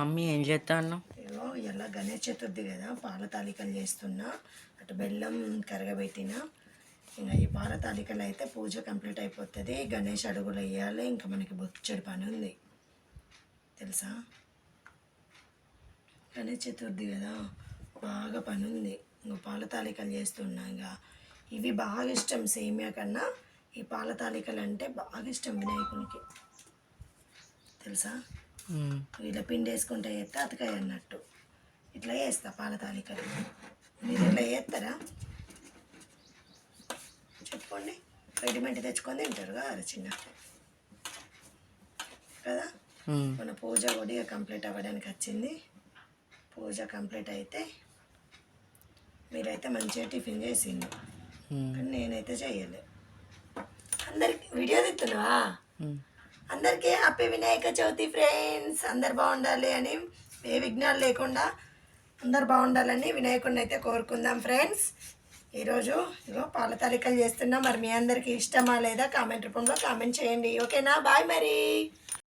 Mummy ఏం చేస్తాను? ఇగో ఇలా గణేష్ చతుర్థి కదా, పాల తాలికలు చేస్తున్నా. అటు బెల్లం కరగబెట్టిన. ఇంకా ఈ పాల తాలికలు అయితే పూజ కంప్లీట్ అయిపోతుంది. గణేష్ అడుగులు వేయాలి. ఇంకా మనకి బొచ్చడి పని ఉంది తెలుసా. గణేష్ చతుర్థి కదా, బాగా పని ఉంది. ఇంకా పాల తాలికలు చేస్తున్నా. ఇంకా ఇవి బాగా ఇష్టం సేమియా కన్నా. ఈ పాల తాలికలు అంటే బాగా ఇష్టం వినాయకునికి తెలుసా. ఇలా పిండి వేసుకుంటే చేస్తే అతకాయ అన్నట్టు ఇట్లా వేస్తా పాల తాలికలు. మీరు ఇట్లా చేస్తారా చెప్పుకోండి. రెడీమేడ్ తెచ్చుకొని తింటారు కదా చిన్న కదా. మన పూజ కూడా కంప్లీట్ అవ్వడానికి వచ్చింది. పూజ కంప్లీట్ అయితే మీరైతే మంచిగా టిఫిన్ చేసిండు, కానీ నేనైతే చేయలే. అందరికి వీడియో తీస్తున్నావా? అందరికీ హ్యాపీ వినాయక చవితి ఫ్రెండ్స్. అందరు బాగుండాలి అని, ఏ విఘ్నాలు లేకుండా అందరు బాగుండాలని వినాయకుడిని అయితే కోరుకుందాం ఫ్రెండ్స్. ఈరోజు ఇగో పాల తాలికలు చేస్తున్నా. మరి మీ అందరికీ ఇష్టమా లేదా కామెంట్ రూపంలో కామెంట్ చేయండి. ఓకేనా? బాయ్ మరి.